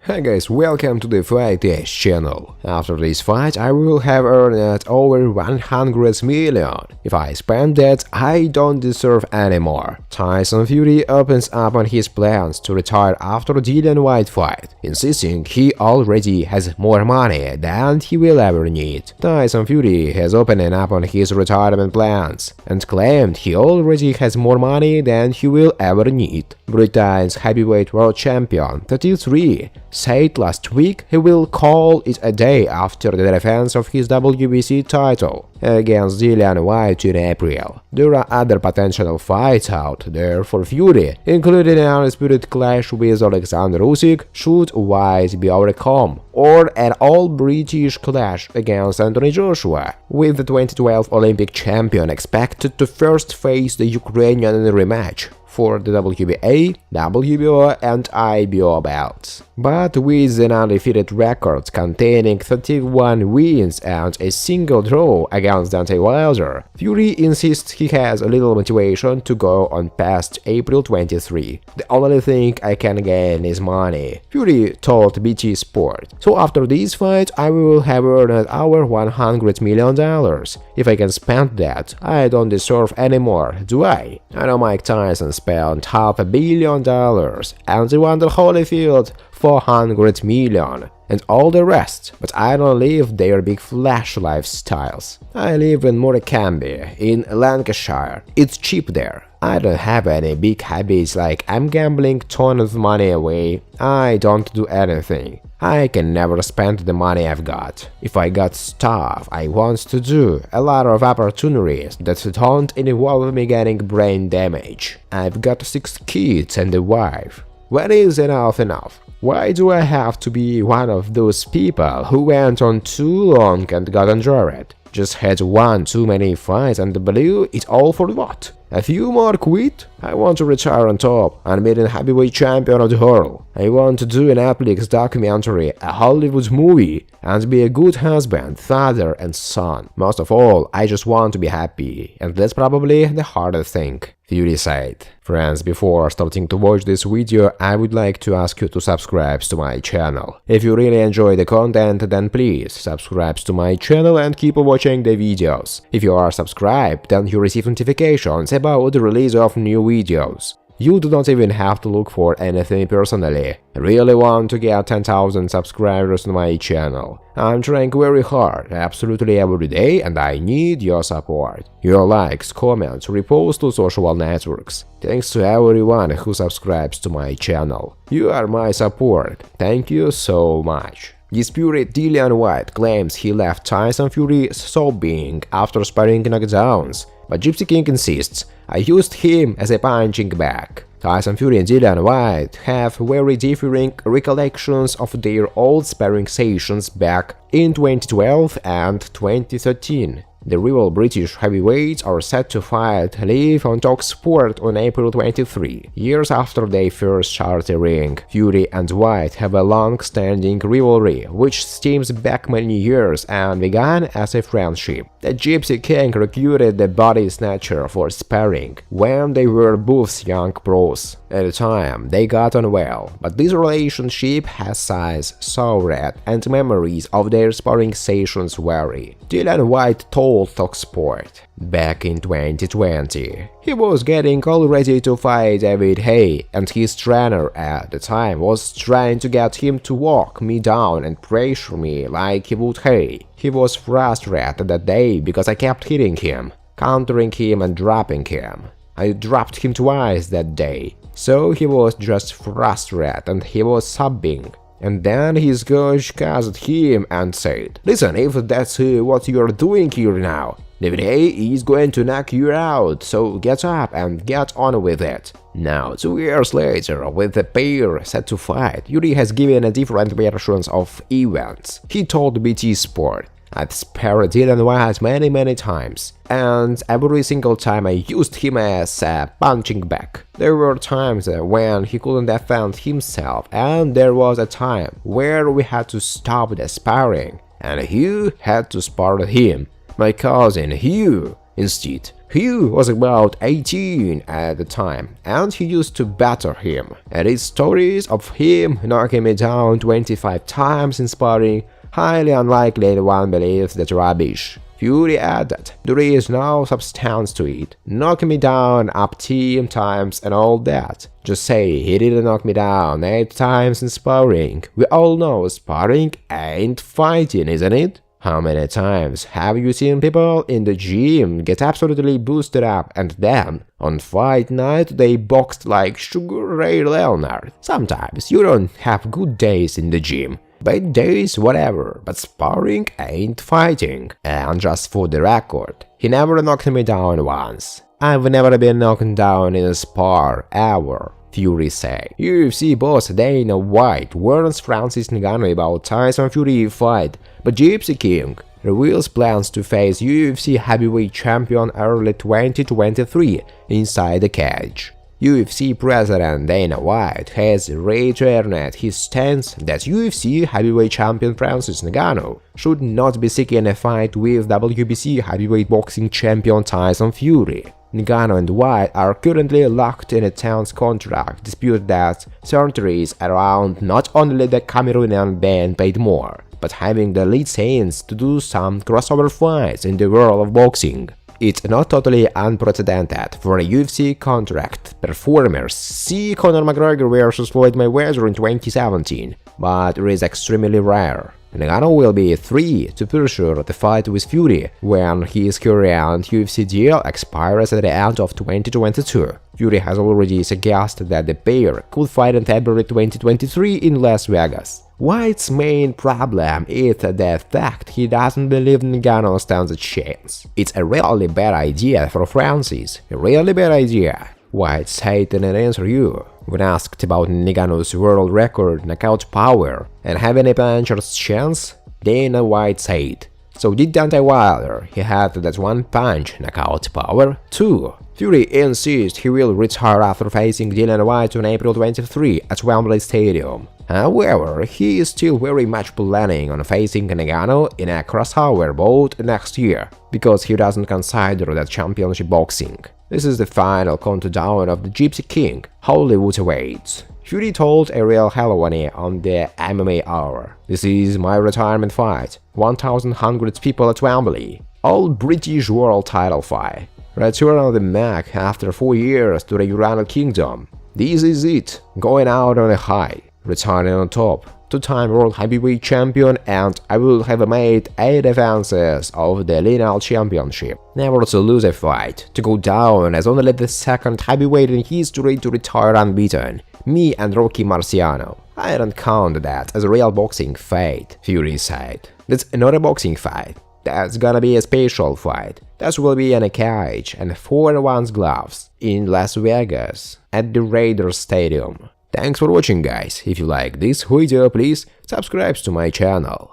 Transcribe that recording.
Hey guys, welcome to the Fight Dash channel. After this fight, I will have earned over 100 million. If I spend that, I don't deserve anymore. Tyson Fury opens up on his plans to retire after Dillian Whyte fight, insisting he already has more money than he will ever need. Tyson Fury has opened up on his retirement plans and claimed he already has more money than he will ever need. Britain's heavyweight world champion, 33, said last week he will call it a day after the defense of his WBC title against Dillian Whyte in April. There are other potential fights out there for Fury, including an undisputed clash with Oleksandr Usyk should Whyte be overcome, or an all-British clash against Anthony Joshua, with the 2012 Olympic champion expected to first face the Ukrainian in a rematch for the WBA, WBO and IBO belts. But with an undefeated record containing 31 wins and a single draw against Deontay Wilder, Fury insists he has a little motivation to go on past April 23. The only thing I can gain is money, Fury told BT Sport. So after this fight, I will have earned over $100 million. If I can spend that, I don't deserve any more, do I? I know Mike Tyson spent $500 million and Evander Holyfield $400 million and all the rest, but I don't live their big flash lifestyles. I live in Morecambe, in Lancashire. It's cheap there. I don't have any big habits like I'm gambling ton of money away. I don't do anything. I can never spend the money I've got. If I got stuff I want to do, a lot of opportunities that don't involve me getting brain damage. I've got 6 kids and a wife. When is enough? Why do I have to be one of those people who went on too long and got injured? Just had one too many fights and blew it all for what? A few more quit? I want to retire on top, unbeaten heavyweight champion of the world. I want to do an Netflix documentary, a Hollywood movie, and be a good husband, father and son. Most of all, I just want to be happy, and that's probably the hardest thing, Fury said. Friends, before starting to watch this video, I would like to ask you to subscribe to my channel. If you really enjoy the content, then please subscribe to my channel and keep watching the videos. If you are subscribed, then you receive notifications about the release of new videos. You do not even have to look for anything personally. I really want to get 10,000 subscribers on my channel. I'm trying very hard, absolutely every day, and I need your support. Your likes, comments, reposts to social networks. Thanks to everyone who subscribes to my channel. You are my support. Thank you so much. Disputed Dillian Whyte claims he left Tyson Fury sobbing after sparring knockdowns, but Gypsy King insists, I used him as a punching bag. Tyson Fury and Dillian Whyte have very differing recollections of their old sparring sessions back in 2012 and 2013. The rival British heavyweights are set to fight live on TalkSport on April 23, years after they first shared a ring. Fury and Whyte have a long-standing rivalry, which stems back many years and began as a friendship. The Gypsy King recruited the body snatcher for sparring when they were both young pros. At the time, they got on well, but this relationship has since soured and memories of their sparring sessions vary. Dillian Whyte told TalkSport back in 2020. He was getting all ready to fight David Haye, and his trainer at the time was trying to get him to walk me down and pressure me like he would Haye. He was frustrated that day because I kept hitting him, countering him and dropping him. I dropped him twice that day, so he was just frustrated and he was sobbing. And then his coach cussed him and said, listen, if that's what you're doing here now, David Haye is going to knock you out, so get up and get on with it. Now, 2 years later, with the pair set to fight, Fury has given a different versions of events. He told BT Sport, I've sparred Dillian Whyte many times, and every single time I used him as a punching bag. There were times when he couldn't defend himself, and there was a time where we had to stop the sparring, and Hugh had to spar him. My cousin Hugh, instead, He was about 18 at the time, and he used to batter him, and his stories of him knocking me down 25 times in sparring highly unlikely and one believes that's rubbish. Fury added, there is no substance to it. Knock me down up 10 times and all that. Just say he didn't knock me down 8 times in sparring. We all know sparring ain't fighting, isn't it? How many times have you seen people in the gym get absolutely boosted up and then, on fight night, they boxed like Sugar Ray Leonard? Sometimes you don't have good days in the gym. Bad days, whatever, but sparring ain't fighting. And just for the record, he never knocked me down once. I've never been knocked down in a spar, ever, Fury said. UFC boss Dillian Whyte warns Francis Ngannou about Tyson Fury fight, but Gypsy King reveals plans to face UFC heavyweight champion early 2023 inside the cage. UFC president Dana White has reiterated his stance that UFC heavyweight champion Francis Ngannou should not be seeking a fight with WBC heavyweight boxing champion Tyson Fury. Ngannou and White are currently locked in a tense contract dispute that centers around not only the Cameroonian being paid more, but having the license to do some crossover fights in the world of boxing. It's not totally unprecedented for a UFC contract performers see Conor McGregor vs Floyd Mayweather in 2017, but it is extremely rare. Ngannou will be free to pursue the fight with Fury when his current UFC deal expires at the end of 2022. Fury has already suggested that the pair could fight in February 2023 in Las Vegas. White's main problem is the fact he doesn't believe Ngannou stands a chance. It's a really bad idea for Francis, a really bad idea, White said in an interview. When asked about Ngannou's world record knockout power and having a puncher's chance, Dana White said, "So did Deontay Wilder, he had that one punch knockout power too." Fury insists he will retire after facing Dillian Whyte on April 23 at Wembley Stadium. However, he is still very much planning on facing Ngannou in a crossover bout next year, because he doesn't consider that championship boxing. This is the final countdown of the Gypsy King, Hollywood awaits. Fury told Ariel Helwani on the MMA Hour, "This is my retirement fight, 1,100 people at Wembley, all British world title fight. Return on the Mac after 4 years to the United Kingdom. This is it, going out on a high, returning on top, 2-time world heavyweight champion, and I will have made 8 defenses of the lineal championship. Never to lose a fight, to go down as only the 2nd heavyweight in history to retire unbeaten, me and Rocky Marciano. I don't count that as a real boxing fight," Fury said. "That's not a boxing fight. That's gonna be a special fight. That will be in a cage and 4 one's gloves in Las Vegas at the Raiders Stadium." Thanks for watching, guys. If you like this video, please subscribe to my channel.